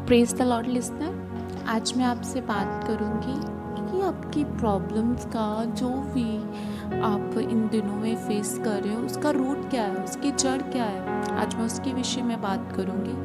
Praise the Lord listener. आज मैं आपसे बात करूंगी कि आपकी प्रॉब्लम्स का जो भी आप इन दिनों में फेस कर रहे हो उसका रूट क्या है, उसकी जड़ क्या है। आज मैं उसके विषय में बात करूंगी।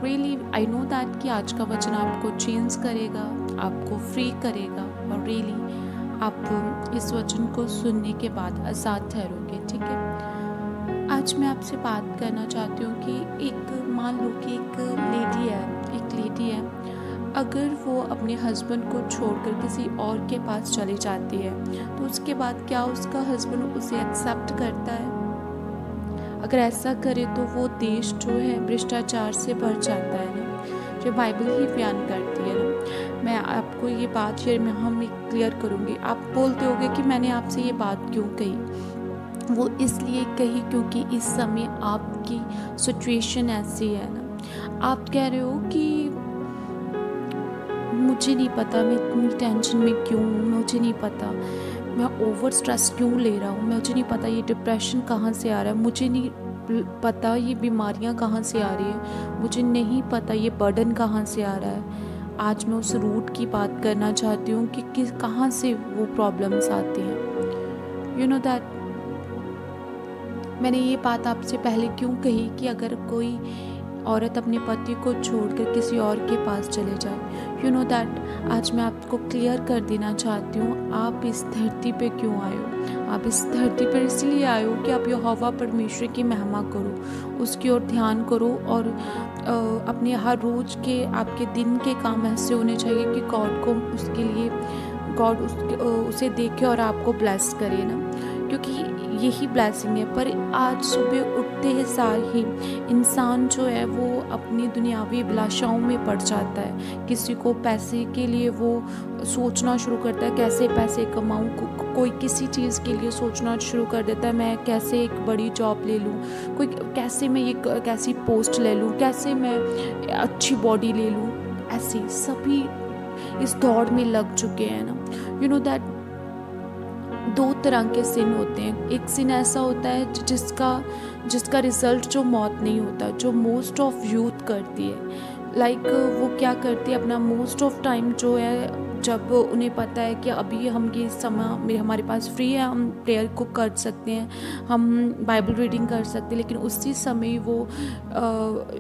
रियली आई नो दैट कि आज का वचन आपको चेंज करेगा, आपको फ्री करेगा और रियली आप इस वचन को सुनने के बाद आज़ाद ठहरोगे। ठीक है, आज मैं आपसे बात करना चाहती हूँ कि मान लो कि एक लेडी है, अगर वो अपने हस्बैंड को छोड़कर किसी और के पास चली जाती है तो उसके बाद क्या उसका हस्बैंड उसे एक्सेप्ट करता है? अगर ऐसा करे तो वो देश जो है भ्रष्टाचार से भर जाता है ना, जो बाइबल ही बयान करती है ना। मैं आपको ये बात शेयर में हम क्लियर करूँगी। आप बोलते होगे कि मैंने आपसे ये बात क्यों कही। वो इसलिए कही क्योंकि इस समय आपकी सिचुएशन ऐसी है ना। आप कह रहे हो कि मुझे नहीं पता मैं इतनी टेंशन में क्यों हूँ, मुझे नहीं पता मैं ओवर स्ट्रेस क्यों ले रहा हूँ, मुझे नहीं पता ये डिप्रेशन कहाँ से आ रहा है, मुझे नहीं पता ये बीमारियाँ कहाँ से आ रही है, मुझे नहीं पता ये बर्डन कहाँ से आ रहा है। आज मैं उस रूट की बात करना चाहती हूँ कि किस कहाँ से वो प्रॉब्लम्स आती हैं। यू नो दैट मैंने ये बात आपसे पहले क्यों कही कि अगर कोई औरत अपने पति को छोड़कर किसी और के पास चले जाए, यू नो दैट आज मैं आपको क्लियर कर देना चाहती हूँ आप इस धरती पे क्यों आए हो। आप इस धरती पर इसलिए आए हो कि आप यहोवा परमेश्वर की महिमा करो, उसकी ओर ध्यान करो और अपने हर रोज़ के आपके दिन के काम ऐसे होने चाहिए कि गॉड को उसके लिए गॉड उसे देखे और आपको ब्लेस करे ना, क्योंकि यही ब्लेसिंग है। पर आज सुबह उठते ही सार ही इंसान जो है वो अपनी दुनियावी अभिलाषाओं में पड़ जाता है। किसी को पैसे के लिए वो सोचना शुरू करता है कैसे पैसे कमाऊं, कोई किसी चीज़ के लिए सोचना शुरू कर देता है मैं कैसे एक बड़ी जॉब ले लूं, कोई कैसे मैं ये कैसी पोस्ट ले लूं, कैसे मैं अच्छी बॉडी ले लूं। ऐसे सभी इस दौड़ में लग चुके हैं ना। यू नो दैट दो तरह के सिन होते हैं। एक सिन ऐसा होता है जिसका रिजल्ट जो मौत नहीं होता, जो मोस्ट ऑफ यूथ करती है। वो क्या करती है, अपना मोस्ट ऑफ टाइम जो है जब उन्हें पता है कि अभी हम ये समय हमारे पास फ्री है, हम प्रेयर को कर सकते हैं, हम बाइबल रीडिंग कर सकते हैं, लेकिन उसी समय वो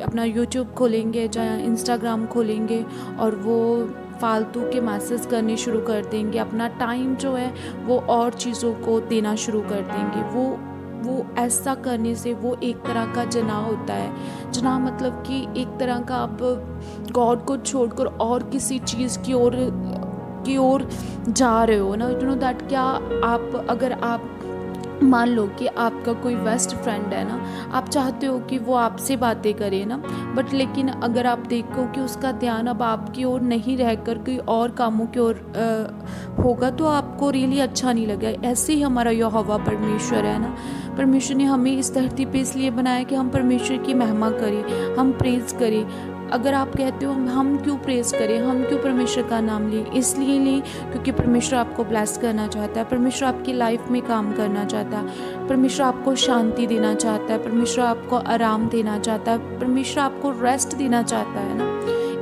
अपना यूट्यूब खोलेंगे या इंस्टाग्राम खोलेंगे और वो फालतू के मैसेज करने शुरू कर देंगे। अपना टाइम जो है वो और चीज़ों को देना शुरू कर देंगे। वो ऐसा करने से वो एक तरह का जनाह होता है। जनाह मतलब कि एक तरह का आप गॉड को छोड़कर और किसी चीज़ की ओर जा रहे हो ना। यू नो दैट क्या अगर आप मान लो कि आपका कोई बेस्ट फ्रेंड है ना, आप चाहते हो कि वो आपसे बातें करे ना, बट लेकिन अगर आप देखो कि उसका ध्यान अब आपकी ओर नहीं रहकर कोई और कामों की ओर होगा तो आपको रियली अच्छा नहीं लगेगा। ऐसे ही हमारा यहोवा परमेश्वर है ना, परमेश्वर ने हमें इस धरती पे इसलिए बनाया कि हम परमेश्वर की महिमा करें, हम प्रेज करें। अगर आप कहते हो हम क्यों प्रेज करें, हम क्यों परमेश्वर का नाम लें, इसलिए लें क्योंकि परमेश्वर आपको ब्लेस करना चाहता है, परमेश्वर आपकी लाइफ में काम करना चाहता है, परमेश्वर आपको शांति देना चाहता है, परमेश्वर आपको आराम देना चाहता है, परमेश्वर आपको रेस्ट देना चाहता है ना।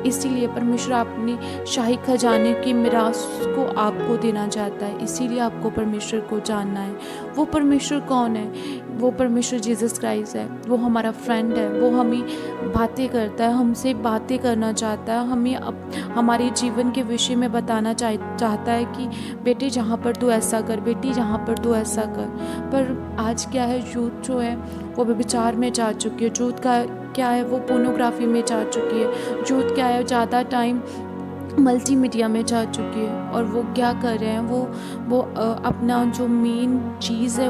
इसीलिए परमेश्वर अपने शाही खजाने की मिरास को आपको देना चाहता है। इसीलिए आपको परमेश्वर को जानना है। वो परमेश्वर कौन है? वो परमेश्वर जीसस क्राइस्ट है। वो हमारा फ्रेंड है। वो हमें बातें करता है, हमसे बातें करना चाहता है, हमें हमारे जीवन के विषय में बताना चाहता है कि बेटे जहाँ पर तू ऐसा कर, बेटी जहाँ पर तू ऐसा कर। पर आज क्या है, यूथ जो है वो व्यभिचार में जा चुकी है। यूथ का क्या है, वो पोर्नोग्राफी में जा चुकी है। यूथ क्या है, ज़्यादा टाइम मल्टीमीडिया में जा चुकी है। और वो क्या कर रहे हैं, वो अपना जो मेन चीज़ है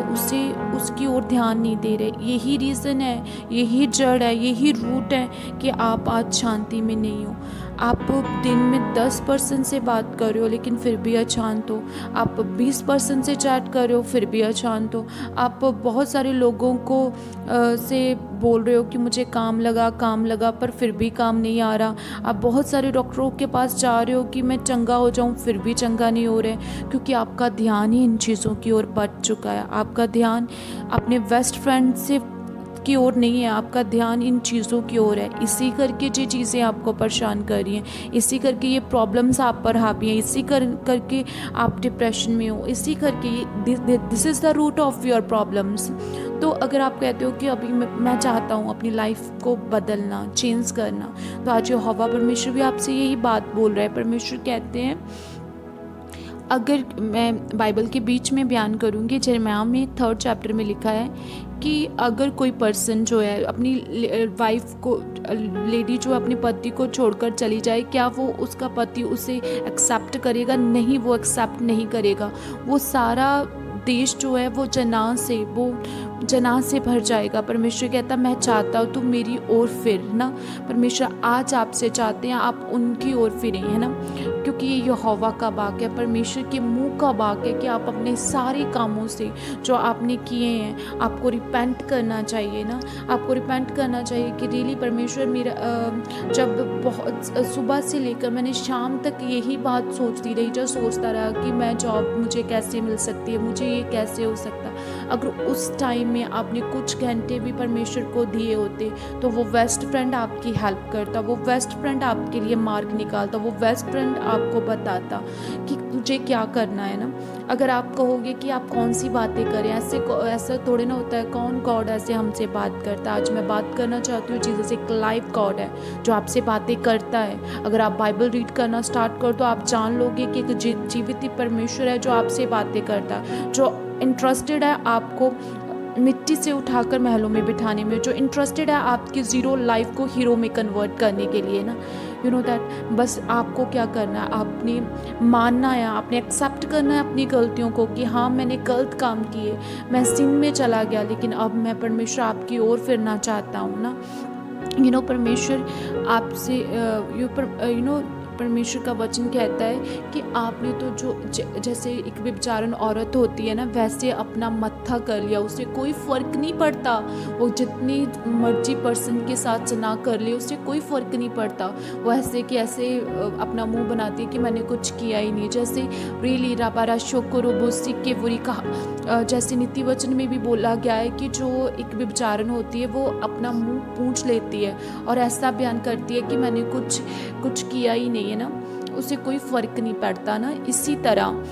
उसकी ओर ध्यान नहीं दे रहे। यही रीज़न है, यही जड़ है, यही रूट है कि आप आज शांति में नहीं हो। आप दिन में 10% से बात कर रहे हो लेकिन फिर भी अशांत हो। आप 20% से चैट कर रहे हो फिर भी अशांत हो। आप बहुत सारे लोगों को से बोल रहे हो कि मुझे काम लगा पर फिर भी काम नहीं आ रहा। आप बहुत सारे डॉक्टरों के पास जा रहे हो कि मैं चंगा हो जाऊं, फिर भी चंगा नहीं हो रहे, क्योंकि आपका ध्यान ही इन चीज़ों की ओर बढ़ चुका है। आपका ध्यान अपने बेस्ट फ्रेंड से की ओर नहीं है, आपका ध्यान इन चीज़ों की ओर है। इसी करके ये चीज़ें आपको परेशान कर रही हैं, इसी करके ये प्रॉब्लम्स आप पर हावी हैं, इसी करके आप डिप्रेशन में हो, इसी करके this is the root of your problems. तो अगर आप कहते हो कि अभी मैं चाहता हूँ अपनी लाइफ को बदलना, चेंज करना, तो आज यहोवा परमेश्वर भी आपसे यही बात बोल रहा है। परमेश्वर कहते हैं, अगर मैं बाइबल के बीच में बयान करूँगी, यिर्मयाह में 3rd चैप्टर में लिखा है कि अगर कोई पर्सन जो है अपनी वाइफ को, लेडी जो अपने पति को छोड़कर चली जाए, क्या वो उसका पति उसे एक्सेप्ट करेगा? नहीं, वो एक्सेप्ट नहीं करेगा। वो सारा देश जो है वो जनाह से भर जाएगा। परमेश्वर कहता मैं चाहता हूँ तुम मेरी ओर फिर ना। परमेश्वर आज आपसे चाहते हैं आप उनकी ओर फिरें, है ना, क्योंकि ये यहोवा का वाक है, परमेश्वर के मुंह का वाक है कि आप अपने सारे कामों से जो आपने किए हैं आपको रिपेंट करना चाहिए ना। आपको रिपेंट करना चाहिए कि रियली परमेश्वर मेरा जब बहुत सुबह से लेकर मैंने शाम तक यही बात सोचती रही, जो सोचता रहा कि मैं जॉब मुझे कैसे मिल सकती है, मुझे ये कैसे हो सकता। अगर उस टाइम में आपने कुछ घंटे भी परमेश्वर को दिए होते तो वो बेस्ट फ्रेंड आपकी हेल्प करता, वो बेस्ट फ्रेंड आपके लिए मार्ग निकालता, वो बेस्ट फ्रेंड आपको बताता कि तुझे क्या करना है ना। अगर आप कहोगे कि आप कौन सी बातें करें, ऐसा थोड़े ना होता है, कौन गॉड ऐसे हमसे बात करता है। आज मैं बात करना चाहती हूँ जीसस एक लाइव गॉड है जो आपसे बातें करता है। अगर आप बाइबल रीड करना स्टार्ट कर तो आप जान लोगे कि एक जीवित परमेश्वर है जो आपसे बातें करता है, जो इंटरेस्टेड है आपको मिट्टी से उठाकर महलों में बिठाने में, जो इंटरेस्टेड है आपकी ज़ीरो लाइफ को हीरो में कन्वर्ट करने के लिए ना। यू नो दैट बस आपको क्या करना है, आपने मानना है, आपने एक्सेप्ट करना है अपनी गलतियों को कि हाँ मैंने गलत काम किए, मैं सिन में चला गया, लेकिन अब मैं परमेश्वर आपकी ओर फिरना चाहता हूँ ना। परमेश्वर आपसे परमेश्वर का वचन कहता है कि आपने तो जैसे एक व्यभिचारन औरत होती है ना, वैसे अपना मत्था कर लिया, उसे कोई फ़र्क नहीं पड़ता, वो जितनी मर्जी पर्सन के साथ जना कर ले उसे कोई फ़र्क नहीं पड़ता। वो ऐसे अपना मुंह बनाती है कि मैंने कुछ किया ही नहीं। जैसे रियली राबारा शोकरो बोसी के बुरी कहा, जैसे नीति वचन में भी बोला गया है कि जो एक व्यभिचारन होती है वो अपना मुंह पूंछ लेती है और ऐसा बयान करती है कि मैंने कुछ किया ही नहीं है ना, उसे कोई फ़र्क नहीं पड़ता ना। इसी तरह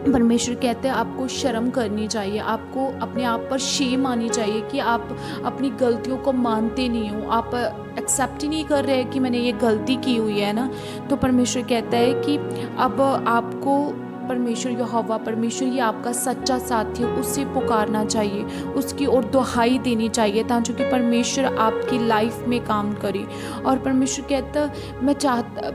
परमेश्वर कहते हैं आपको शर्म करनी चाहिए, आपको अपने आप पर शेम आनी चाहिए कि आप अपनी गलतियों को मानते नहीं हो, आप एक्सेप्ट ही नहीं कर रहे कि मैंने ये गलती की हुई है ना। तो परमेश्वर कहता है कि अब आपको परमेश्वर यहोवा परमेश्वर ये आपका सच्चा साथी है, उससे पुकारना चाहिए, उसकी ओर दुहाई देनी चाहिए ताकि कि परमेश्वर आपकी लाइफ में काम करे। और परमेश्वर कहता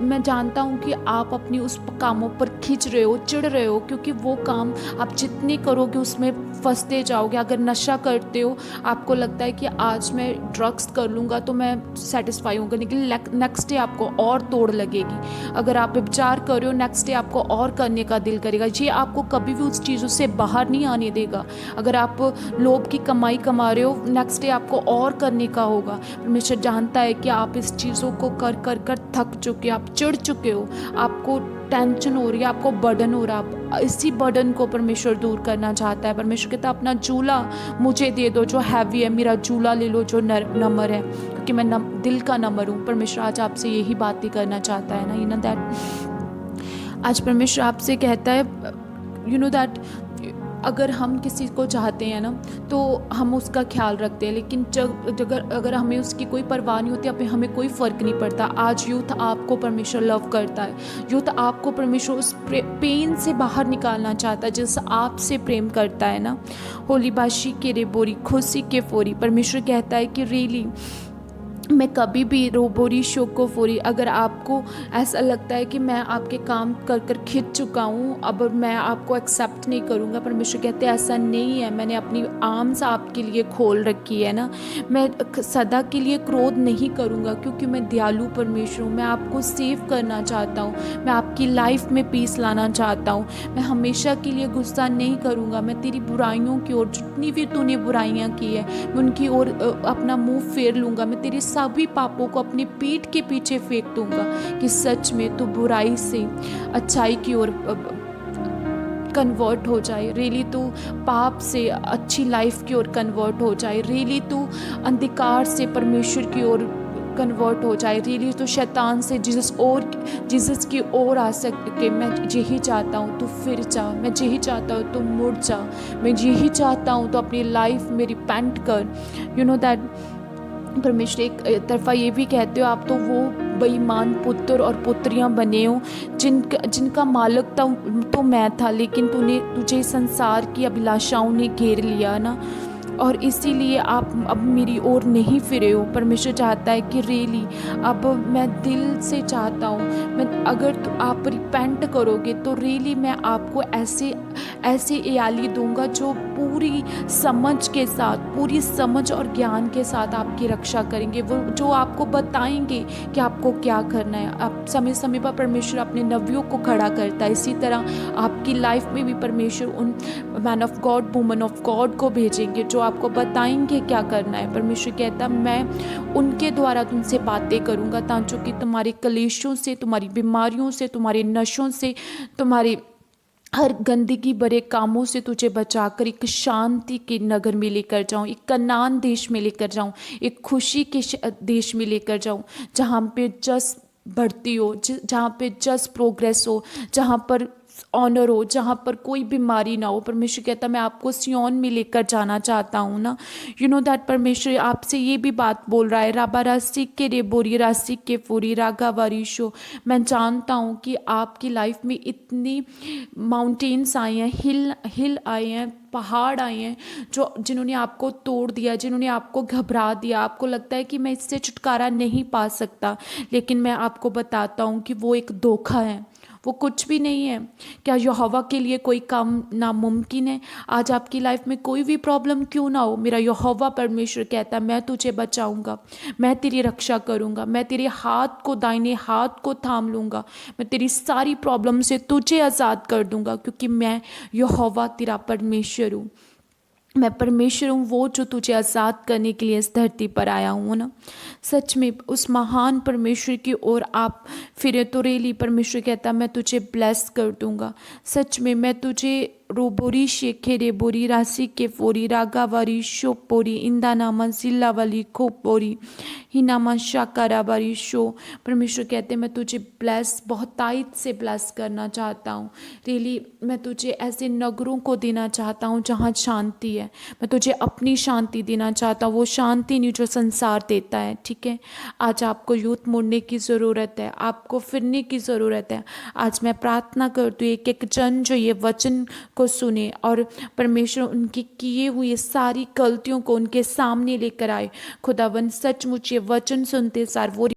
मैं जानता हूँ कि आप अपनी उस कामों पर खिंच रहे हो, चिढ़ रहे हो, क्योंकि वो काम आप जितने करोगे उसमें फंसते जाओगे। अगर नशा करते हो, आपको लगता है कि आज मैं ड्रग्स कर लूँगा तो मैं सेटिस्फाई होगा, लेकिन नेक्स्ट डे आपको और तोड़ लगेगी। अगर आप व्यभिचार कर रहे हो, नेक्स्ट डे आपको और करने का दिल करेगा। ये आपको कभी भी उस चीज़ों से बाहर नहीं आने देगा। अगर आप लोभ की कमाई कमा रहे हो, नेक्स्ट डे आपको और करने का होगा। परमेश्वर जानता है कि आप इस चीज़ों को कर कर कर थक चुके, आप चिढ़ चुके हो, आपको टेंशन हो रही है, आपको बर्डन हो रहा है। इसी बर्डन को परमेश्वर दूर करना चाहता है। परमेश्वर कहता है अपना जूला मुझे दे दो जो हैवी है, मेरा जूला ले लो जो नम्र है, क्योंकि मैं दिल का नम्र हूँ। परमेश्वर आज आपसे यही बातें करना चाहता है ना। यू नो दैट आज परमेश्वर आपसे कहता है, यू नो दैट अगर हम किसी को चाहते हैं ना तो हम उसका ख्याल रखते हैं, लेकिन अगर हमें उसकी कोई परवाह नहीं होती, हमें कोई फ़र्क नहीं पड़ता। आज यूथ आपको परमेश्वर लव करता है, यूथ आपको परमेश्वर उस पेन से बाहर निकालना चाहता है जिससे आपसे प्रेम करता है ना। होली बाशी के रे बोरी खुशी के फोरी, परमेश्वर कहता है कि रियली मैं कभी भी रोबोरी शोको फोरी, अगर आपको ऐसा लगता है कि मैं आपके काम कर कर खिंच चुका हूँ, अब मैं आपको एक्सेप्ट नहीं करूँगा, परमेश्वर कहते हैं ऐसा नहीं है। मैंने अपनी आर्म्स आपके लिए खोल रखी है ना। मैं सदा के लिए क्रोध नहीं करूँगा क्योंकि मैं दयालु परमेश्वर हूँ। मैं आपको सेव करना चाहता हूँ, मैं आपकी लाइफ में पीस लाना चाहता हूँ। मैं हमेशा के लिए गुस्सा नहीं करूँगा। मैं तेरी बुराइयों की ओर, जितनी भी तूने बुराइयाँ की है, मैं उनकी ओर अपना मुँह फेर लूँगा। मैं तेरी सभी पापों को अपनी पीठ के पीछे फेंक दूंगा कि सच में तू बुराई से अच्छाई की ओर कन्वर्ट हो जाए, रियली तू पाप से अच्छी लाइफ की ओर कन्वर्ट हो जाए, रियली तू अंधकार से परमेश्वर की ओर कन्वर्ट हो जाए, रियली तो शैतान से जीसस की ओर आ सके। मैं यही चाहता हूँ तू फिर जा, मैं यही चाहता हूँ तू मुड़ जा, मैं यही चाहता हूँ तो अपनी लाइफ में रिपेंट कर। यू नो दैट परमेश्वर एक तरफा ये भी कहते हो, आप तो वो बेईमान पुत्र और पुत्रियां बने हो जिनका मालिक तो मैं था, लेकिन तुझे संसार की अभिलाषाओं ने घेर लिया ना, और इसीलिए आप अब मेरी ओर नहीं फिरे हो। परमेश्वर चाहता है कि रियली अब मैं दिल से चाहता हूँ, मैं अगर आप रिपेंट करोगे तो रियली मैं आपको ऐसे एयाली दूंगा जो पूरी समझ के साथ, पूरी समझ और ज्ञान के साथ आपकी रक्षा करेंगे, वो जो आपको बताएंगे कि आपको क्या करना है। आप समय समय पर परमेश्वर अपने नबियों को खड़ा करता है, इसी तरह आपकी लाइफ में भी परमेश्वर उन man of God, woman of God को भेजेंगे जो आपको बताएंगे क्या करना है। परमेश्वर कहता मैं उनके द्वारा तुमसे बातें करूँगा ताकि तुम्हारे कलेशों से, तुम्हारी बीमारियों से, तुम्हारे नशों से, तुम्हारे हर गंदगी भरे कामों से तुझे बचाकर एक शांति के नगर में लेकर जाऊं, एक कनान देश में लेकर जाऊं, एक खुशी के देश में लेकर जाऊं, जहाँ पे जस्ट बढ़ती हो, जहाँ पे जस्ट प्रोग्रेस हो, जहाँ पर ऑनर हो, जहाँ पर कोई बीमारी ना हो। परमेश्वर कहता मैं आपको सियोन में लेकर जाना चाहता हूँ ना। यू नो दैट परमेश्वर आपसे ये भी बात बोल रहा है, राबा रास्सी के रे बोरी रास्सी के पूरी रागा वारिशो। मैं जानता हूँ कि आपकी लाइफ में इतनी माउंटेन्स आए हैं, हिल आए हैं, पहाड़ आए हैं जिन्होंने आपको तोड़ दिया, जिन्होंने आपको घबरा दिया। आपको लगता है कि मैं इससे छुटकारा नहीं पा सकता, लेकिन मैं आपको बताता हूँ कि वो एक धोखा है, वो कुछ भी नहीं है। क्या यहोवा के लिए कोई काम नामुमकिन है? आज आपकी लाइफ में कोई भी प्रॉब्लम क्यों ना हो, मेरा यहोवा परमेश्वर कहता है मैं तुझे बचाऊंगा, मैं तेरी रक्षा करूंगा, मैं तेरे हाथ को, दाहिने हाथ को थाम लूंगा, मैं तेरी सारी प्रॉब्लम से तुझे आज़ाद कर दूंगा, क्योंकि मैं यहोवा तेरा परमेश्वर हूँ। मैं परमेश्वर हूँ, वो जो तुझे आज़ाद करने के लिए इस धरती पर आया हूँ ना। सच में उस महान परमेश्वर की ओर आप फिरे तो रेली परमेश्वर कहता मैं तुझे ब्लेस कर दूंगा। सच में मैं तुझे रोबोरी शेखे रे बोरी राशि के फोरी रागा वारी शो पोरी इंदा नामा जिल्ला वाली खो पोरी ही नामा शाकारा वारी शो। परमेश्वर कहते मैं तुझे ब्लेस, बहुत तायत से ब्लेस करना चाहता हूँ। रियली मैं तुझे ऐसे नगरों को देना चाहता हूँ जहाँ शांति है। मैं तुझे अपनी शांति देना चाहता हूँ, वो शांति नहीं जो संसार देता है। ठीक है, आज आपको यूथ मुड़ने की ज़रूरत है, आपको फिरने की ज़रूरत है। आज मैं प्रार्थना करती हूँ एक एक जन जो ये वचन को सुने और परमेश्वर उनकी किए हुए सारी गलतियों को उनके सामने लेकर आए। खुदावन सचमुच ये वचन सुनते सार वो